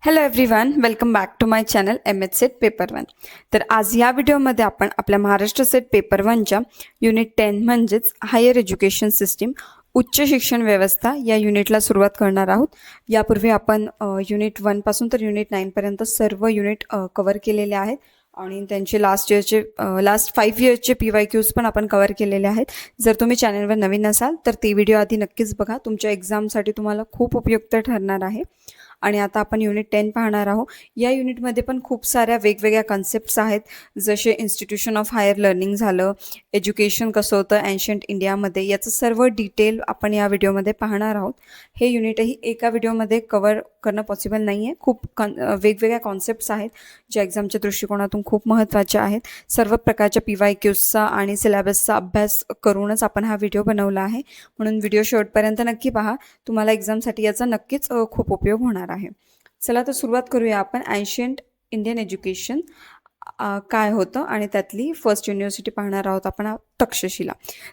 Hello everyone, welcome back to my channel MH. SET paper 1. तर आज या व्हिडिओमध्ये आपण आपल्या महाराष्ट्र सेट पेपर 1च्या युनिट 10 म्हणजेच हायर एज्युकेशन सिस्टीम उच्च शिक्षण व्यवस्था या युनिटला सुरुवात करणार आहोत. यापूर्वी आपण युनिट 1 पासून तर युनिट 9 पर्यंत सर्व युनिट कव्हर केलेले आहेत आणि त्यांचे लास्ट 5 इयर्सचे PYQs पण आपण कव्हर केलेले आहेत. जर तुम्ही चॅनलवर नवीन असाल तर ते व्हिडिओ आधी नक्कीच बघा, तुमच्या एक्झामसाठी तुम्हाला खूप उपयुक्त ठरणार आहे. आणि आता आपण युनिट 10 पाहणार आहोत. या युनिटमध्ये पण खूप साऱ्या वेगवेगळ्या कन्सेप्ट्स आहेत, जसे इन्स्टिट्यूशन ऑफ हायर लर्निंग झालं, एज्युकेशन कसं होतं एन्शंट इंडियामध्ये, याचं सर्व डिटेल आपण या व्हिडिओमध्ये पाहणार आहोत. हे युनिटही एका व्हिडिओमध्ये कव्हर करणं पॉसिबल नाही आहे. खूप वेगवेगळ्या कॉन्सेप्ट्स आहेत ज्या एक्झामच्या दृष्टिकोनातून खूप महत्त्वाच्या आहेत. सर्व प्रकारच्या PYQsचा आणि सिलेबसचा अभ्यास करूनच आपण हा व्हिडिओ बनवला आहे, म्हणून व्हिडिओ शेवटपर्यंत नक्की पहा. तुम्हाला एक्झामसाठी याचा नक्कीच खूप उपयोग होणार आहे. चला तर सुरुवात करूया आपण. एन्शियंट इंडियन एज्युकेशन काय होतं आणि त्यातली फर्स्ट युनिव्हर्सिटी पाहणार आहोत आपण, तक्षशिला.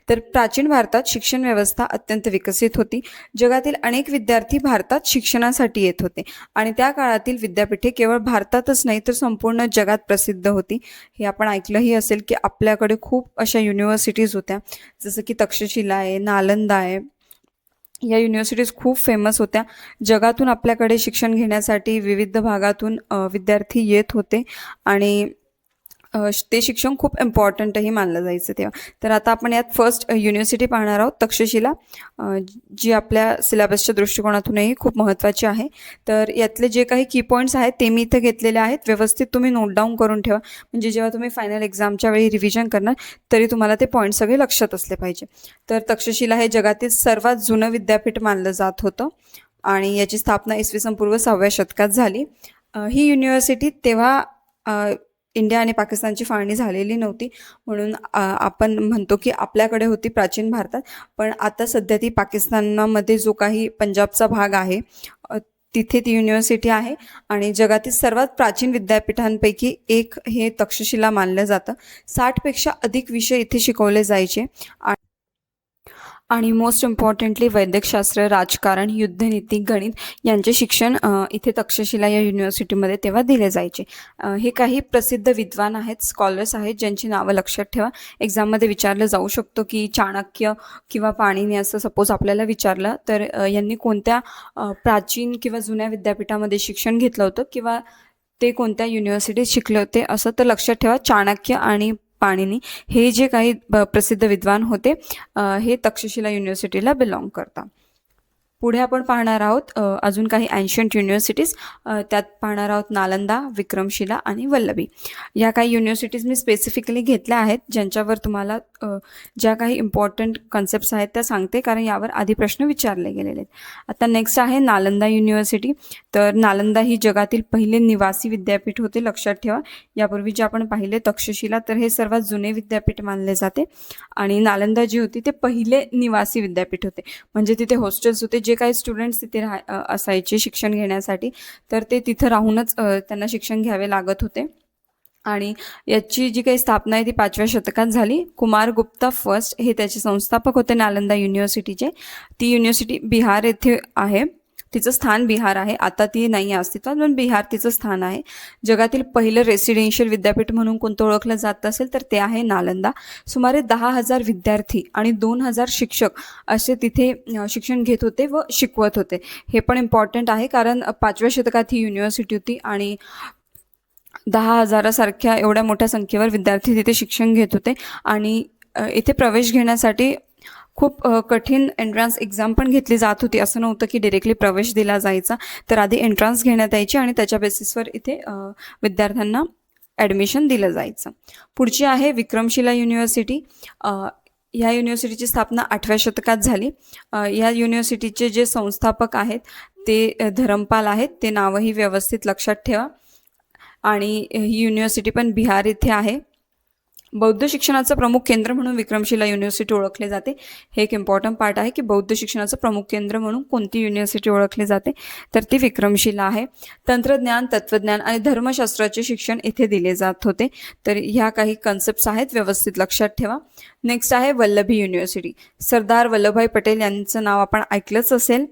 तर प्राचीन भारतात शिक्षण व्यवस्था अत्यंत विकसित होती. जगातील अनेक विद्यार्थी भारतात शिक्षणासाठी येत होते आणि त्या काळातील विद्यापीठे केवळ भारतातच नाही तर संपूर्ण जगात प्रसिद्ध होती. हे आपण ऐकलंही असेल की आपल्याकडे खूप अशा युनिव्हर्सिटीज होत्या, जसं की तक्षशिला आहे, नालंदा आहे. या युनिव्हर्सिटीज खूप फेमस होत्या. जगातून आपल्याकडे शिक्षण घेण्यासाठी विविध भागातून विद्यार्थी येत होते आणि ते शिक्षण खूप इम्पॉर्टंटही मानलं जायचं तेव्हा. तर आता आपण यात फर्स्ट युनिव्हर्सिटी पाहणार आहोत, तक्षशिला, जी आपल्या सिलेबसच्या दृष्टिकोनातूनही खूप महत्त्वाची आहे. तर यातले जे काही की पॉईंट्स आहेत ते मी इथं घेतलेले आहेत. व्यवस्थित तुम्ही नोट डाऊन करून ठेवा, म्हणजे जेव्हा तुम्ही फायनल एक्झामच्या वेळी रिव्हिजन करणार तरी तुम्हाला ते पॉईंट सगळे लक्षात असले पाहिजे. तर तक्षशिला हे जगातील सर्वात जुनं विद्यापीठ मानलं जात होतं आणि याची स्थापना इसवी सन पूर्व 6व्या शतकात झाली. ही युनिव्हर्सिटी तेव्हा इंडिया आणि पाकिस्तानची फाळणी झालेली नव्हती, म्हणून आपण म्हणतो की आपल्याकडे होती प्राचीन भारतात. पण आता सध्या ती पाकिस्तानामध्ये जो काही पंजाबचा भाग आहे तिथे ती युनिव्हर्सिटी आहे आणि जगातील सर्वात प्राचीन विद्यापीठांपैकी एक हे तक्षशिला मानलं जातं. 60पेक्षा अधिक विषय इथे शिकवले जायचे आणि मोस्ट इम्पॉर्टंटली वैद्यकशास्त्र, राजकारण, युद्धनीती, गणित यांचे शिक्षण इथे तक्षशिला या युनिव्हर्सिटीमध्ये तेव्हा दिले जायचे. हे काही प्रसिद्ध विद्वान आहेत, स्कॉलर्स आहेत, ज्यांची नावं लक्षात ठेवा. एक्झाममध्ये विचारलं जाऊ शकतो की चाणक्य किंवा पाणिनी असं सपोज आपल्याला विचारलं तर यांनी कोणत्या प्राचीन किंवा जुन्या विद्यापीठामध्ये शिक्षण घेतलं होतं किंवा ते कोणत्या युनिव्हर्सिटीत शिकले होते असं तर लक्षात ठेवा. चाणक्य आणि पाणिनी हे जे काही प्रसिद्ध विद्वान होते हे तक्षशिला युनिव्हर्सिटीला बिलॉंग करतात. पुढे आपण पाहणार आहोत अजून काही एन्शंट युनिव्हर्सिटीज. त्यात पाहणार आहोत नालंदा, विक्रमशिला आणि वल्लभी. या काही युनिव्हर्सिटीज मी स्पेसिफिकली घेतल्या आहेत, ज्यांच्यावर तुम्हाला ज्या काही इम्पॉर्टंट कन्सेप्ट्स आहेत त्या सांगते, कारण यावर आधी प्रश्न विचारले गेलेले आहेत. आता नेक्स्ट आहे नालंदा युनिव्हर्सिटी. तर नालंदा ही जगातील पहिले निवासी विद्यापीठ होते, लक्षात ठेवा. यापूर्वी जे आपण पाहिले तक्षशिला, तर हे सर्वात जुने विद्यापीठ मानले जाते आणि नालंदा जी होती ते पहिले निवासी विद्यापीठ होते, म्हणजे तिथे हॉस्टेल्स होते. जे काही स्टुडंट्स तिथे असायचे शिक्षण घेण्यासाठी, तर ते तिथं राहूनच त्यांना शिक्षण घ्यावे लागत होते. आणि याची जी काही स्थापना आहे ती 5व्या शतकात झाली. कुमारगुप्ता फर्स्ट हे त्याचे संस्थापक होते नालंदा युनिव्हर्सिटीचे. ती युनिव्हर्सिटी बिहार येथे आहे, तिचं स्थान बिहार आहे. आता ती नाही आहे अस्तित्वात, पण बिहार तिचं स्थान आहे. जगातील पहिलं रेसिडेन्शियल विद्यापीठ म्हणून कोणतं ओळखलं जात असेल तर ते आहे नालंदा. सुमारे 10,000 विद्यार्थी आणि 2,000 शिक्षक असे तिथे शिक्षण घेत होते व शिकवत होते. हे पण इम्पॉर्टंट आहे, कारण 5व्या शतकात ही युनिव्हर्सिटी होती आणि 10,000सारख्या एवढ्या मोठ्या संख्येवर विद्यार्थी तिथे शिक्षण घेत होते. आणि इथे प्रवेश घेण्यासाठी खूप कठीण एंट्रन्स एक्झाम पण घेतली जात होती. असं नव्हतं की डायरेक्टली प्रवेश दिला जायचा, तर आधी एंट्रन्स घेण्यात यायची आणि त्याच्या बेसिसवर इथे विद्यार्थ्यांना ॲडमिशन दिलं जायचं. पुढची आहे विक्रमशिला युनिव्हर्सिटी. ह्या युनिव्हर्सिटीची स्थापना 8व्या शतकात झाली. या युनिव्हर्सिटीचे जे संस्थापक आहेत ते धरमपाल आहेत. ते नावही व्यवस्थित लक्षात ठेवा. आणि ही युनिव्हर्सिटी पण बिहार इथे आहे. बौद्ध शिक्षणाचं प्रमुख केंद्र म्हणून विक्रमशिला युनिव्हर्सिटी ओळखले जाते. हे एक इम्पॉर्टंट पार्ट आहे की बौद्ध शिक्षणाचं प्रमुख केंद्र म्हणून कोणती युनिव्हर्सिटी ओळखली जाते, तर ती विक्रमशिला आहे. तंत्रज्ञान, तत्त्वज्ञान आणि धर्मशास्त्राचे शिक्षण इथे दिले जात होते. तर ह्या काही कन्सेप्ट्स आहेत, व्यवस्थित लक्षात ठेवा. नेक्स्ट आहे वल्लभी युनिव्हर्सिटी. सरदार वल्लभभाई पटेल यांचं नाव आपण ऐकलंच असेल.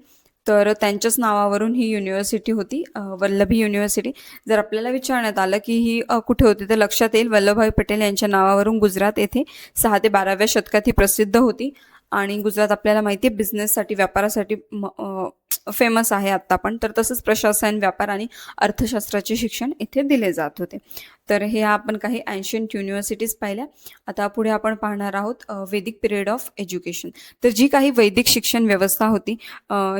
तर त्यांच्याच नावावरून ही युनिव्हर्सिटी होती, वल्लभी युनिव्हर्सिटी. जर आपल्याला विचारण्यात आलं की ही कुठे होती, तर लक्षात येईल वल्लभभाई पटेल यांच्या नावावरून गुजरात येथे 6 ते 12व्या शतकात ही प्रसिद्ध होती. आणि गुजरात आपल्याला माहिती आहे बिझनेससाठी, व्यापारासाठी फेमस आहे आत्ता पण. तर तसंच प्रशासन, व्यापार आणि अर्थशास्त्राचे शिक्षण इथे दिले जात होते. तर हे आपण काही एन्शियंट युनिव्हर्सिटीज पाहिल्या. आता पुढे आपण पाहणार आहोत वैदिक पिरियड ऑफ एज्युकेशन. तर जी काही वैदिक शिक्षण व्यवस्था होती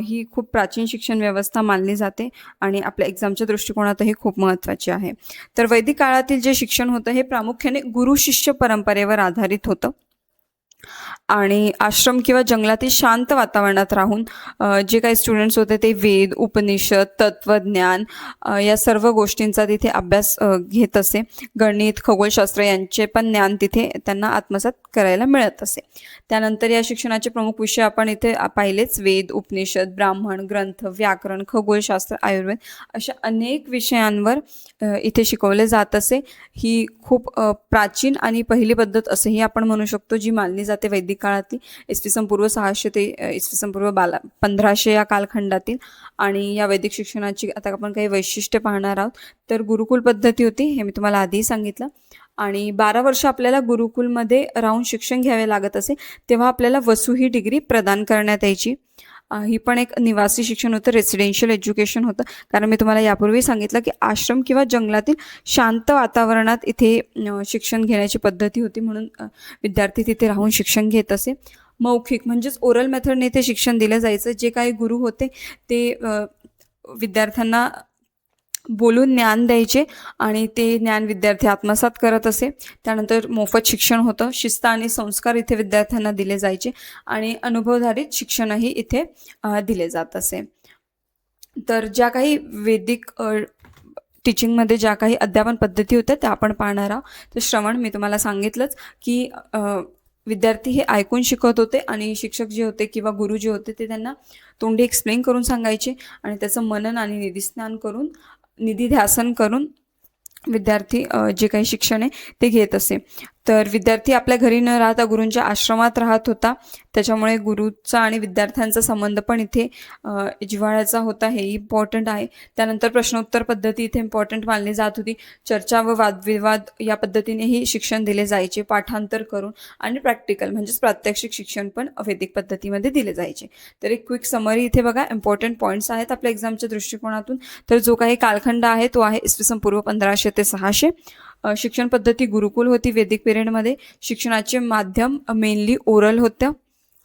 ही खूप प्राचीन शिक्षण व्यवस्था मानली जाते आणि आपल्या एक्झामच्या दृष्टिकोनातही खूप महत्त्वाची आहे. तर वैदिक काळातील जे शिक्षण होतं हे प्रामुख्याने गुरु शिष्य परंपरेवर आधारित होतं आणि आश्रम किंवा जंगलातील शांत वातावरणात राहून जे काही स्टुडंट्स होते ते वेद, उपनिषद, तत्वज्ञान या सर्व गोष्टींचा तिथे अभ्यास घेत असे. गणित, खगोलशास्त्र यांचे पण ज्ञान तिथे त्यांना आत्मसात करायला मिळत असे. त्यानंतर या शिक्षणाचे प्रमुख विषय आपण इथे पाहिलेच, वेद, उपनिषद, ब्राह्मण, ग्रंथ, व्याकरण, खगोलशास्त्र, आयुर्वेद अशा अनेक विषयांवर इथे शिकवले जात असे. ही खूप प्राचीन आणि पहिली पद्धत असंही आपण म्हणू शकतो जी मानली जाते वैदिक काळातली, इसवी सन पूर्व 600 ते इसवी सन पूर्व 1500 या कालखंडातील. आणि या वैदिक शिक्षणाची आता आपण काही वैशिष्ट्य पाहणार आहोत. तर गुरुकुल पद्धती होती, हे मी तुम्हाला आधी सांगितलं. आणि 12 वर्ष आपल्याला गुरुकुलमध्ये राहून शिक्षण घ्यावे लागत असे, तेव्हा आपल्याला वसू ही डिग्री प्रदान करण्यात यायची. ही पण एक निवासी शिक्षण होतं, रेसिडेन्शियल एज्युकेशन होतं. कारण मी तुम्हाला यापूर्वी सांगितलं की आश्रम किंवा जंगलातील शांत वातावरणात इथे शिक्षण घेण्याची पद्धती होती, म्हणून विद्यार्थी तिथे राहून शिक्षण घेत असे. मौखिक म्हणजेच ओरल मेथडने इथे शिक्षण दिलं जायचं. जे काही गुरु होते ते विद्यार्थ्यांना बोलून ज्ञान द्यायचे आणि ते ज्ञान विद्यार्थी आत्मसात करत असे. त्यानंतर मोफत शिक्षण होतं, शिस्त आणि संस्कार इथे विद्यार्थ्यांना दिले जायचे आणि अनुभवधारित शिक्षणही इथे दिले जात असे. तर ज्या काही वैदिक टीचिंगमध्ये ज्या काही अध्यापन पद्धती होत्या त्या आपण पाहणार आहोत. तर श्रवण मी तुम्हाला सांगितलंच की विद्यार्थी हे ऐकून शिकत होते आणि शिक्षक जे होते किंवा गुरु जे होते ते त्यांना तोंडी एक्सप्लेन करून सांगायचे आणि त्याचं मनन आणि निधिध्यासन करून विद्यार्थी जे काही शिक्षण आहे ते घेत असे. तर विद्यार्थी आपल्या घरी न राहता गुरूंच्या आश्रमात राहत होता, त्याच्यामुळे गुरुचा आणि विद्यार्थ्यांचा संबंध पण इथे जिव्हाळ्याचा होता, हे इम्पॉर्टंट आहे. त्यानंतर प्रश्नोत्तर पद्धती इथे इम्पॉर्टंट मानली जात होती. चर्चा व वादविवाद या पद्धतीनेही शिक्षण दिले जायचे, पाठांतर करून. आणि प्रॅक्टिकल म्हणजेच प्रात्यक्षिक शिक्षण पण वैदिक पद्धतीमध्ये दिले जायचे. तर एक क्विक समरी इथे बघा, इम्पॉर्टंट पॉईंट्स आहेत आपल्या एक्झामच्या दृष्टिकोनातून. तर जो काही कालखंड आहे तो आहे इसवी सन पूर्व 1500 ते 600. शिक्षण पद्धती गुरुकुल होती वैदिक पिरियडमध्ये. शिक्षणाचे माध्यम मेनली ओरल होतं,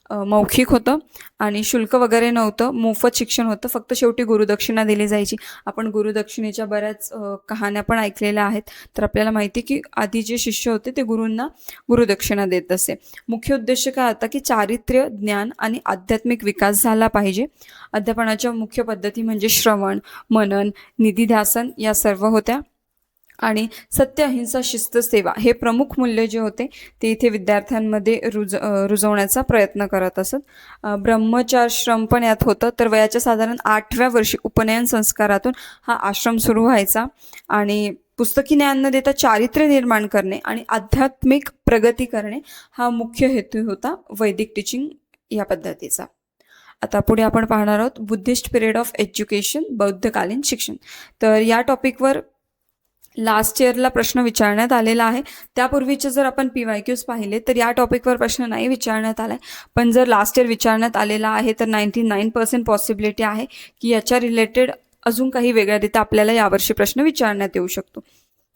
मौखिक होतं आणि शुल्क वगैरे नव्हतं, मोफत शिक्षण होतं. फक्त शेवटी गुरुदक्षिणा दिली जायची. आपण गुरुदक्षिणेच्या बऱ्याच कहाण्या पण ऐकलेल्या आहेत. तर आपल्याला माहिती की आधी जे शिष्य होते ते गुरूंना गुरुदक्षिणा देत असे. मुख्य उद्देश काय होता की चारित्र्य, ज्ञान आणि आध्यात्मिक विकास झाला पाहिजे. अध्यापनाच्या मुख्य पद्धती म्हणजे श्रवण, मनन, निधिध्यासन या सर्व होत्या. आणि सत्य, अहिंसा, शिस्त, सेवा हे प्रमुख मूल्य जे होते ते इथे विद्यार्थ्यांमध्ये रुजवण्याचा प्रयत्न करत असत. ब्रह्मचार्यश्रम पण यात होतं. तर वयाच्या साधारण 8व्या वर्षी उपनयन संस्कारातून हा आश्रम सुरू व्हायचा आणि पुस्तकी ज्ञान न देता चारित्र्य निर्माण करणे आणि आध्यात्मिक प्रगती करणे हा मुख्य हेतू होता वैदिक टीचिंग या पद्धतीचा. आता पुढे आपण पाहणार आहोत बुद्धिस्ट पिरियड ऑफ एज्युकेशन, बौद्धकालीन शिक्षण. तर या टॉपिकवर लास्ट इयरला प्रश्न विचारण्यात आलेला आहे. त्यापूर्वीचे जर आपण PYQs पाहिले तर या टॉपिकवर प्रश्न नाही विचारण्यात आला आहे, पण जर लास्ट इयर विचारण्यात आलेला आहे तर 99% पॉसिबिलिटी आहे की याच्या रिलेटेड अजून काही वेगळ्यारीत्या आपल्याला यावर्षी प्रश्न विचारण्यात येऊ शकतो.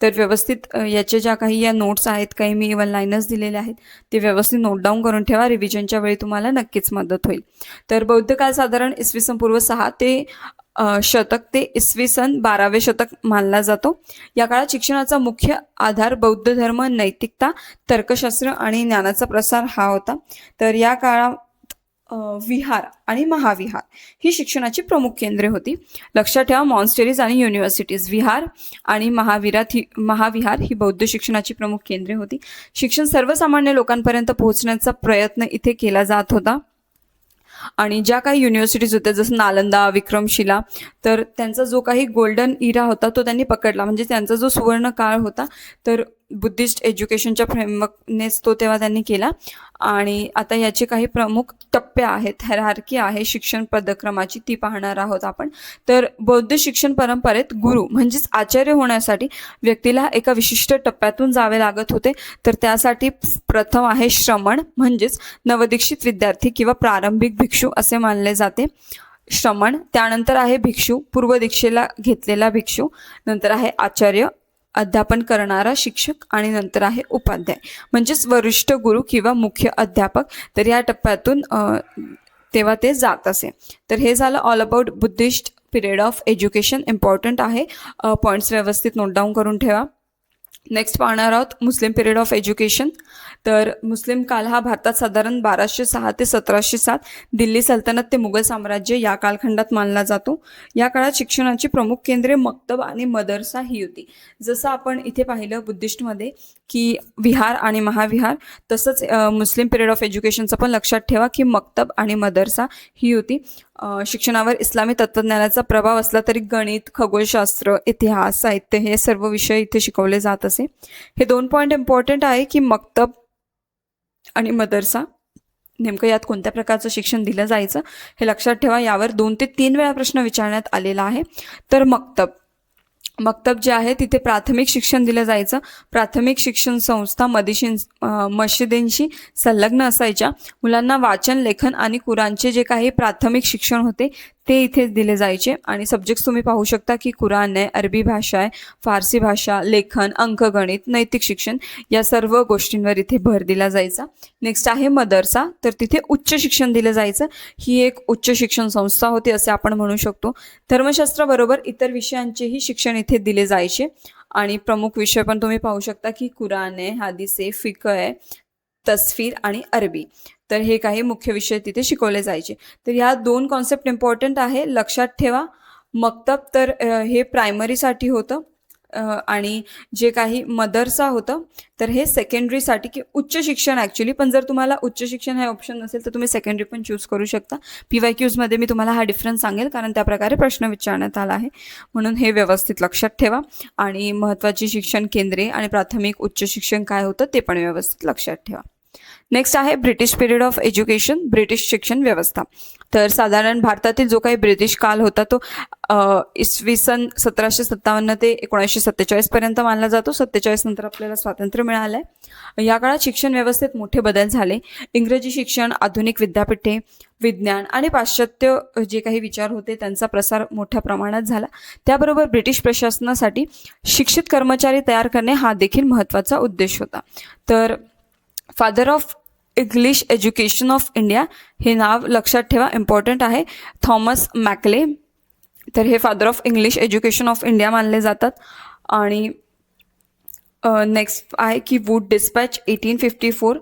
तर व्यवस्थित याचे ज्या काही या नोट्स आहेत, काही मी 1 लाईनर्स दिलेले आहेत, ते व्यवस्थित नोट डाऊन करून ठेवा. रिव्हिजनच्या वेळी तुम्हाला नक्कीच मदत होईल. तर बौद्ध काळ साधारण इसवी सन पूर्व 6 ते शतक ते इसवी सन 12वे शतक मानला जातो. या काळात शिक्षणाचा मुख्य आधार बौद्ध धर्म, नैतिकता, तर्कशास्त्र आणि ज्ञानाचा प्रसार हा होता. तर या काळात विहार आणि महाविहार ही शिक्षणाची प्रमुख केंद्रे होती. लक्षात ठेवा, मॉन्स्टरीज आणि युनिव्हर्सिटीज, विहार आणि महाविहार ही बौद्ध शिक्षणाची प्रमुख केंद्रे होती. शिक्षण सर्वसामान्य लोकांपर्यंत पोहोचण्याचा प्रयत्न इथे केला जात होता. आणि ज्या काही युनिव्हर्सिटीज होत्या जसं नालंदा, विक्रमशिला, तर त्यांचा जो काही गोल्डन इरा होता तो त्यांनी पकडला. म्हणजे त्यांचा जो सुवर्ण काळ होता तर बुद्धिस्ट एज्युकेशनच्या फ्रेमवर्कनेच तो तेव्हा त्यांनी केला. आणि आता याचे काही प्रमुख टप्पे आहेत, हायरार्की आहे शिक्षण पदक्रमाची, ती पाहणार आहोत आपण. तर बौद्ध शिक्षण परंपरेत गुरु म्हणजेच आचार्य होण्यासाठी व्यक्तीला एका विशिष्ट टप्प्यातून जावे लागत होते. तर त्यासाठी प्रथम आहे श्रमण म्हणजेच नवदीक्षित विद्यार्थी किंवा प्रारंभिक भिक्षू असे मानले जाते, श्रमण. त्यानंतर आहे भिक्षू, पूर्व दीक्षेला घेतलेला भिक्षू. नंतर आहे आचार्य, अध्यापन करणारा शिक्षक. आणि नंतर आहे उपाध्याय म्हणजेच वरिष्ठ गुरु किंवा मुख्य अध्यापक. तर या टप्प्यातून तेव्हा ते जात असे. तर हे झालं all about Buddhist period of education. Important आहे, पॉईंट्स व्यवस्थित नोट डाऊन करून ठेवा. नेक्स्ट पाहणार आहोत मुस्लिम पिरियड ऑफ एज्युकेशन. तर मुस्लिम काल हा भारतात साधारण 1206 ते 1707 दिल्ली सल्तनत ते मुघल साम्राज्य या कालखंडात मानला जातो. या काळात शिक्षणाची प्रमुख केंद्रे मक्तब आणि मदरसा ही होती. जसं आपण इथे पाहिलं बुद्धिस्टमध्ये की विहार आणि महाविहार, तसंच मुस्लिम पिरियड ऑफ एज्युकेशनचं पण लक्षात ठेवा की मक्तब आणि मदरसा ही होती. शिक्षणावर इस्लामी तत्त्वज्ञानाचा प्रभाव असला तरी गणित, खगोलशास्त्र, इतिहास, साहित्य हे सर्व विषय इथे शिकवले जात असे. हे 2 पॉईंट इम्पॉर्टंट आहे की मक्तब आणि मदरसा नेमकं यात कोणत्या प्रकारचं शिक्षण दिलं जायचं हे लक्षात ठेवा. यावर 2 ते 3 वेळा प्रश्न विचारण्यात आलेला आहे. तर मक्तब जे आहे तिथे प्राथमिक शिक्षण दिलं जायचं. प्राथमिक शिक्षण संस्था मशिदींशी संलग्न असायच्या. मुलांना वाचन, लेखन आणि कुराणचे जे काही प्राथमिक शिक्षण होते ते इथे दिले जायचे. आणि सब्जेक्ट्स तुम्ही पाहू शकता की कुराण आहे, अरबी भाषा आहे, फारसी भाषा, लेखन, अंकगणित, नैतिक शिक्षण या सर्व गोष्टींवर इथे भर दिला जायचा. नेक्स्ट आहे मदरसा. तर तिथे उच्च शिक्षण दिलं जायचं. ही एक उच्च शिक्षण संस्था होती असे आपण म्हणू शकतो. धर्मशास्त्राबरोबर इतर विषयांचेही शिक्षण इथे दिले जायचे. आणि प्रमुख विषय पण तुम्ही पाहू शकता की कुराण आहे, हादिस आहे, फिकह आहे, तस्फीर आणि अरबी. तर हे काही मुख्य विषय तिथे शिकवले जायचे. तर ह्या 2 कॉन्सेप्ट इम्पॉर्टंट आहे, लक्षात ठेवा. मक्तब तर हे प्रायमरीसाठी होतं आणि जे काही मदरसा होतं तर हे सेकंडरीसाठी की उच्च शिक्षण ॲक्च्युली. पण जर तुम्हाला उच्च शिक्षण हे ऑप्शन नसेल तर तुम्ही सेकंडरी पण चूज करू शकता. PYQमध्ये मी तुम्हाला हा डिफरन्स सांगेल कारण त्या प्रकारे प्रश्न विचारण्यात आला आहे, म्हणून हे व्यवस्थित लक्षात ठेवा. आणि महत्त्वाची शिक्षण केंद्रे आणि प्राथमिक उच्च शिक्षण काय होतं ते पण व्यवस्थित लक्षात ठेवा. नेक्स्ट आहे British period of education, British शिक्षण व्यवस्था. तर साधारण भारतातील जो काही ब्रिटिश काल होता तो इसवी सन 1757 ते 1947 पर्यंत मानला जातो. 47 नंतर आपल्याला स्वातंत्र्य मिळालं आहे. या काळात शिक्षण व्यवस्थेत मोठे बदल झाले. इंग्रजी शिक्षण, आधुनिक विद्यापीठे, विज्ञान आणि पाश्चात्य जे काही विचार होते त्यांचा प्रसार मोठ्या प्रमाणात झाला. त्याबरोबर ब्रिटिश प्रशासनासाठी शिक्षित कर्मचारी तयार करणे हा देखील महत्त्वाचा उद्देश होता. तर father of English education of India हे नाव लक्षात ठेवा, इम्पॉर्टंट आहे, थॉमस मॅकले. तर हे father of English education of India मानले जातात. आणि नेक्स्ट आहे की वूड डिस्पॅच 1854.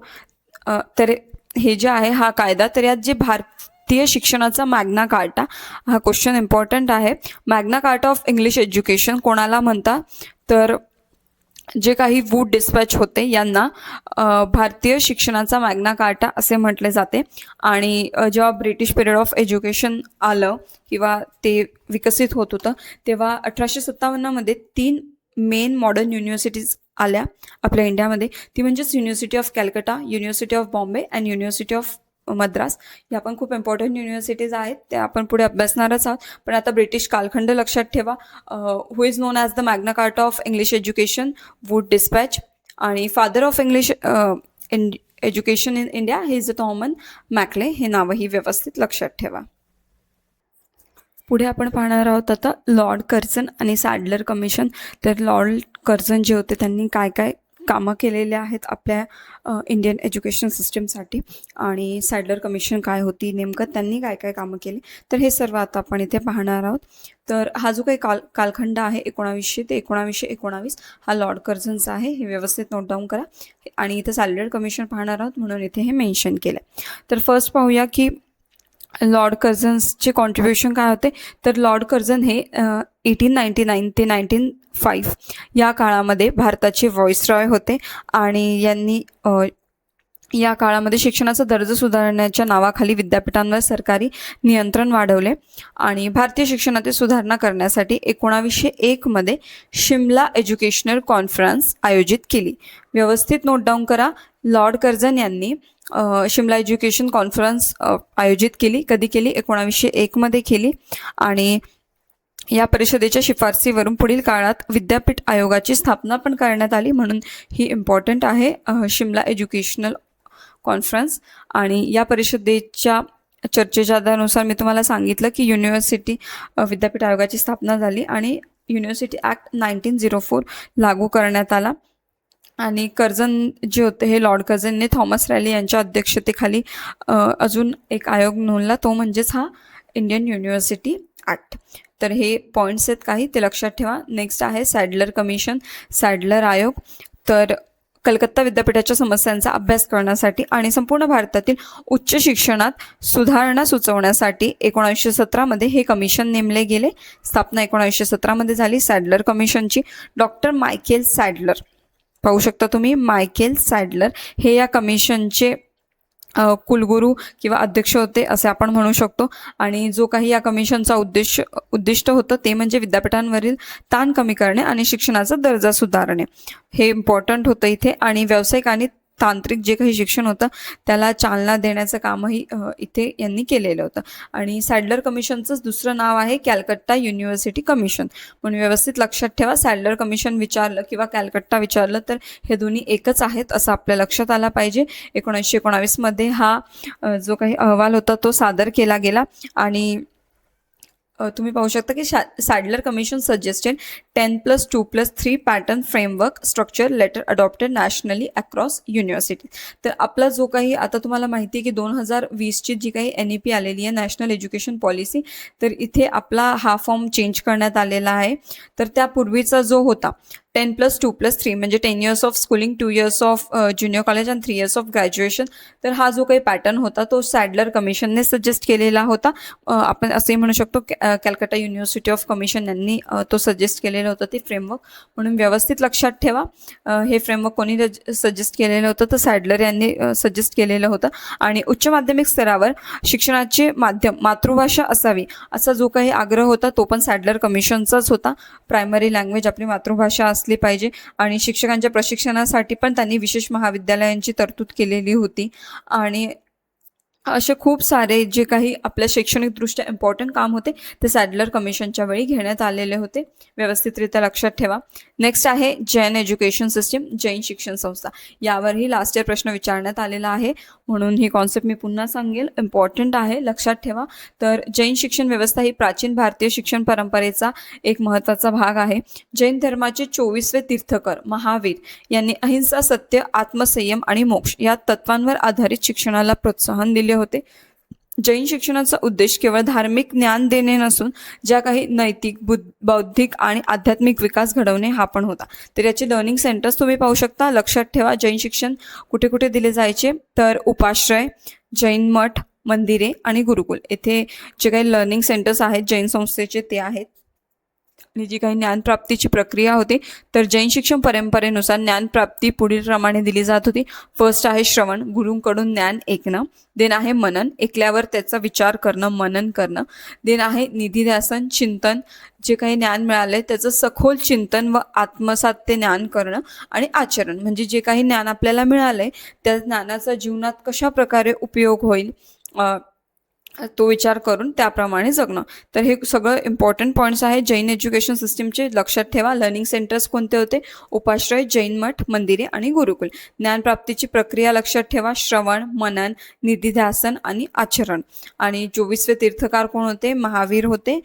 तर हे जे आहे हा कायदा, तर यात जे भारतीय शिक्षणाचा मॅग्ना कार्टा, हा क्वेश्चन इम्पॉर्टंट आहे. Magna Carta of English education कोणाला म्हणता, तर जे काही वूड डिस्पॅच होते यांना भारतीय शिक्षणाचा मॅग्ना कार्टा असे म्हटले जाते. आणि जेव्हा ब्रिटिश पिरियड ऑफ एज्युकेशन आलं किंवा ते विकसित होत होतं तेव्हा 1857मध्ये 3 मेन मॉडर्न युनिव्हर्सिटीज आल्या आपल्या इंडियामध्ये. ती म्हणजेच university of Calcutta, university of Bombay and university of Madras. या पण खूप इम्पॉर्टंट युनिव्हर्सिटीज आहेत, त्या आपण पुढे अभ्यासणारच आहोत. पण आता ब्रिटिश कालखंड लक्षात ठेवा. Who is known as the Magna Carta of English education, Wood dispatch. आणि father of English education in India he is Thomas Macaulay, हे नावही व्यवस्थित लक्षात ठेवा. पुढे आपण पाहणार आहोत आता लॉर्ड कर्झन आणि सॅडलर कमिशन. तर लॉर्ड कर्झन जे होते त्यांनी काय काय कामं केलेले आहेत आपल्या इंडियन एज्युकेशन सिस्टमसाठी, आणि सॅडलर कमिशन काय होती, नेमकं त्यांनी काय काय कामं केली, तर हे सर्व आता आपण इथे पाहणार आहोत. तर हा जो काही कालखंड आहे 1900 ते 1919 हा लॉर्ड कर्झनचा आहे, हे व्यवस्थित नोट डाऊन करा. आणि इथे सॅडलर कमिशन पाहणार आहोत म्हणून इथे हे मेन्शन केलं. तर फर्स्ट पाहूया की लॉर्ड कर्झन्सचे कॉन्ट्रीब्युशन काय होते. तर लॉर्ड कर्झन हे 1899 ते 1905 या काळामध्ये भारताचे व्हॉइसरॉय होते. आणि यांनी या काळामध्ये शिक्षणाचा दर्जा सुधारण्याच्या नावाखाली विद्यापीठांवर सरकारी नियंत्रण वाढवले आणि भारतीय शिक्षणातील सुधारणा करण्यासाठी 1901 मध्ये शिमला एज्युकेशनल कॉन्फरन्स आयोजित केली. व्यवस्थित नोट डाऊन करा. लॉर्ड कर्झन यांनी शिमला एज्युकेशन कॉन्फरन्स आयोजित केली. कधी केली? 1901 मध्ये केली. आणि या परिषदेच्या शिफारसीवरून पुढील काळात विद्यापीठ आयोगाची स्थापना पण करण्यात आली, म्हणून ही इम्पॉर्टंट आहे शिमला एज्युकेशनल कॉन्फरन्स. आणि या परिषदेच्या चर्चेच्या आधारानुसार मी तुम्हाला सांगितलं की युनिव्हर्सिटी विद्यापीठ आयोगाची स्थापना झाली आणि युनिव्हर्सिटी ॲक्ट 1904 लागू करण्यात आला. आणि कर्झन जे होते हे लॉर्ड कर्झनने थॉमस रॅली यांच्या अध्यक्षतेखाली अजून एक आयोग नेमला, तो म्हणजेच हा इंडियन युनिव्हर्सिटी ॲक्ट. तर हे पॉईंट्स आहेत काही, ते लक्षात ठेवा. नेक्स्ट आहे सॅडलर कमिशन, सॅडलर आयोग. तर कलकत्ता विद्यापीठाच्या समस्यांचा अभ्यास करण्यासाठी आणि संपूर्ण भारतातील उच्च शिक्षणात सुधारणा सुचवण्यासाठी 1917 मध्ये हे कमिशन नेमले गेले. स्थापना 1917 मध्ये झाली सॅडलर कमिशनची. डॉक्टर मायकेल सॅडलर, पाहू शकता तुम्ही, मायकेल सॅडलर हे या कमिशनचे कुलगुरू किंवा अध्यक्ष होते असे आपण म्हणू शकतो. आणि जो काही या कमिशनचा उद्दिष्ट होतं ते म्हणजे विद्यापीठांवरील ताण कमी करणे आणि शिक्षणाचा दर्जा सुधारणे, हे इम्पॉर्टंट होतं इथे. आणि व्यावसायिक आणि तांत्रिक जे काही शिक्षण होतं त्याला चालना देण्याचं कामही इथे यांनी केलेलं होतं. आणि सॅडलर कमिशनचंच दुसरं नाव आहे कॅलकट्टा युनिव्हर्सिटी कमिशन. म्हणून व्यवस्थित लक्षात ठेवा, सॅडलर कमिशन विचारलं किंवा कॅलकट्टा विचारलं तर हे दोन्ही एकच आहेत असं आपल्या लक्षात आलं पाहिजे. 1919 मध्ये हा जो काही अहवाल होता तो सादर केला गेला. आणि तुम्ही पाहू शकता की Sadler commission suggested 10+2+3 pattern framework structure later adopted nationally across university. तर आपला जो काही आता तुम्हाला माहिती आहे की 2020ची जी काही NEP आलेली आहे, नॅशनल एज्युकेशन पॉलिसी, तर इथे आपला हा फॉर्म चेंज करण्यात आलेला आहे. तर त्यापूर्वीचा जो होता 10+2+3 म्हणजे 10 years of schooling, 2 years of junior college आणि 3 years ऑफ ग्रॅज्युएशन. तर हा जो काही पॅटर्न होता तो सॅडलर कमिशनने सजेस्ट केलेला होता. आपण असे म्हणू शकतो कॅलकट्टा युनिव्हर्सिटी ऑफ कमिशन यांनी तो सजेस्ट केलेलं होतं ते फ्रेमवर्क. म्हणून व्यवस्थित लक्षात ठेवा, हे फ्रेमवर्क कोणी सजेस्ट केलेलं होतं तर सॅडलर यांनी सजेस्ट केलेलं होतं. आणि उच्च माध्यमिक स्तरावर शिक्षणाचे माध्यम मातृभाषा असावी असा जो काही आग्रह होता तो पण सॅडलर कमिशनचाच होता. प्रायमरी लँग्वेज आपली मातृभाषा असली पाहिजे. आणि शिक्षकांच्या प्रशिक्षणासाठी पण त्यांनी विशेष महाविद्यालयांची तरतूद केलेली होती. आणि असे खूप सारे जे काही आपल्या शैक्षणिकदृष्ट्या इम्पॉर्टंट काम होते ते सॅडलर कमिशनच्या वेळी घेण्यात आलेले होते. व्यवस्थितरित्या लक्षात ठेवा. नेक्स्ट आहे जैन एज्युकेशन सिस्टीम, जैन शिक्षण संस्था. यावरही लास्ट इयर प्रश्न विचारण्यात आलेला आहे, म्हणून ही कॉन्सेप्ट मी पुन्हा सांगेल, इम्पॉर्टंट आहे, लक्षात ठेवा. तर जैन शिक्षण व्यवस्था ही प्राचीन भारतीय शिक्षण परंपरेचा एक महत्त्वाचा भाग आहे. जैन धर्माचे 24वे तीर्थकर महावीर यांनी अहिंसा, सत्य, आत्मसंयम आणि मोक्ष या तत्वांवर आधारित शिक्षणाला प्रोत्साहन दिले होते. जैन शिक्षणाचा उद्देश केवळ धार्मिक ज्ञान देणे नसून ज्या काही नैतिक, बौद्धिक आणि आध्यात्मिक विकास घडवणे हा पण होता. तर याचे लर्निंग सेंटर्स तुम्ही पाहू शकता. लक्षात ठेवा, जैन शिक्षण कुठे कुठे दिले जायचे तर उपाश्रय, जैन मठ, मंदिरे आणि गुरुकुल येथे जे काही लर्निंग सेंटर्स आहेत जैन संस्थेचे ते आहेत. आणि जी काही ज्ञानप्राप्तीची प्रक्रिया होती तर जैन शिक्षण परंपरेनुसार ज्ञानप्राप्ती पुढील प्रमाणे दिली जात होती. फर्स्ट आहे श्रवण, गुरूंकडून ज्ञान ऐकणं. देन आहे मनन, ऐकल्यावर त्याचा विचार करणं, मनन करणं. देन आहे निधिध्यासन, चिंतन, जे काही ज्ञान मिळालंय त्याचं सखोल चिंतन व आत्मसात ते ज्ञान करणं. आणि आचरण म्हणजे जे काही ज्ञान आपल्याला मिळालंय त्या ज्ञानाचा जीवनात कशा प्रकारे उपयोग होईल तो विचार करून त्याप्रमाणे जगणं. तर हे सगळं इम्पॉर्टंट पॉईंट्स आहेत जैन एज्युकेशन सिस्टीमचे. लक्षात ठेवा. लर्निंग सेंटर्स कोणते होते? उपाश्रय, जैन मठ, मंदिरे आणि गुरुकुल. ज्ञानप्राप्तीची प्रक्रिया लक्षात ठेवा, श्रवण, मनन, निधिध्यासन आणि आचरण. आणि 24वे तीर्थकार कोण होते? महावीर होते.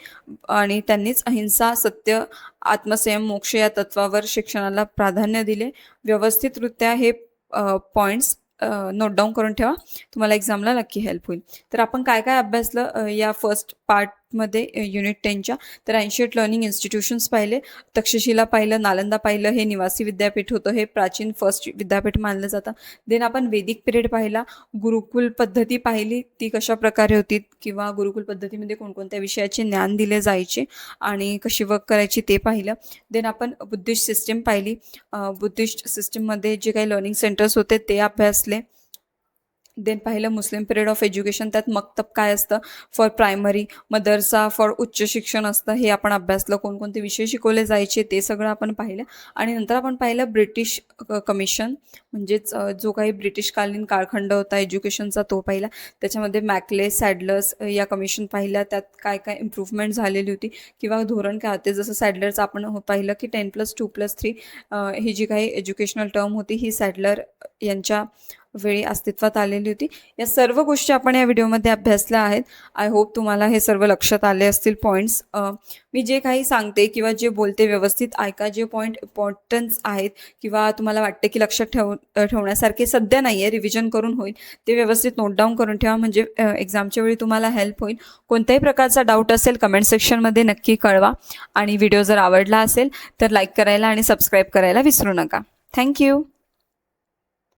आणि त्यांनीच अहिंसा, सत्य, आत्मसंयम, मोक्ष या तत्वावर शिक्षणाला प्राधान्य दिले. व्यवस्थितरित्या हे पॉईंट्स नोट डाऊन करून ठेवा, तुम्हाला एक्झामला नक्की हेल्प होईल. तर आपण काय काय अभ्यासलं या फर्स्ट पार्टमध्ये युनिट 10च्या? तर एन्शियंट लर्निंग इन्स्टिट्यूशन्स पाहिले, तक्षशिला पाहिलं, नालंदा पाहिलं, हे निवासी विद्यापीठ होतं, हे प्राचीन फर्स्ट विद्यापीठ मानलं जातं. देन आपण वैदिक पिरियड पाहिला, गुरुकुल पद्धती पाहिली ती कशा प्रकारे होती किंवा गुरुकुल पद्धतीमध्ये कोणकोणत्या विषयाचे ज्ञान दिले जायचे आणि कशी वर्क करायची ते पाहिलं. देन आपण बुद्धिस्ट सिस्टीम पाहिली, बुद्धिस्ट सिस्टीममध्ये जे काही लर्निंग सेंटर्स होते ते अभ्यासले. देन पाहिलं मुस्लिम पिरियड ऑफ एज्युकेशन, त्यात मक्तब काय असतं फॉर प्रायमरी, मदरसा फॉर उच्च शिक्षण असतं, हे आपण अभ्यासलं. कोणकोणते विषय शिकवले जायचे ते सगळं आपण पाहिलं. आणि नंतर आपण पाहिलं ब्रिटिश कमिशन, म्हणजेच जो काही ब्रिटिशकालीन कालखंड होता एज्युकेशनचा तो पाहिला. त्याच्यामध्ये मॅकले, सॅडलर्स या कमिशन पाहिल्या, त्यात काय काय इम्प्रूव्हमेंट झालेली होती किंवा धोरण काय होते. जसं सॅडलरचं आपण पाहिलं की 10+2+3 ही जी काही एज्युकेशनल टर्म होती ही सॅडलर यांच्या वेळी अस्तित्वात आलेली होती. या सर्व गोष्टी आपण या व्हिडिओमध्ये अभ्यासल्या आहेत. आय होप तुम्हाला हे सर्व लक्षात आले असतील पॉईंट्स. मी जे काही सांगते किंवा जे बोलते व्यवस्थित ऐका. जे पॉईंट इम्पॉर्टन्स आहेत किंवा तुम्हाला वाटते की लक्षात ठेवण्यासारखे सध्या नाही आहे, रिव्हिजन करून होईल, ते व्यवस्थित नोट डाऊन करून ठेवा, म्हणजे एक्झामच्या वेळी तुम्हाला हेल्प होईल. कोणत्याही प्रकारचा डाऊट असेल कमेंट सेक्शनमध्ये नक्की कळवा. आणि व्हिडिओ जर आवडला असेल तर लाईक करायला आणि सबस्क्राईब करायला विसरू नका. थँक्यू.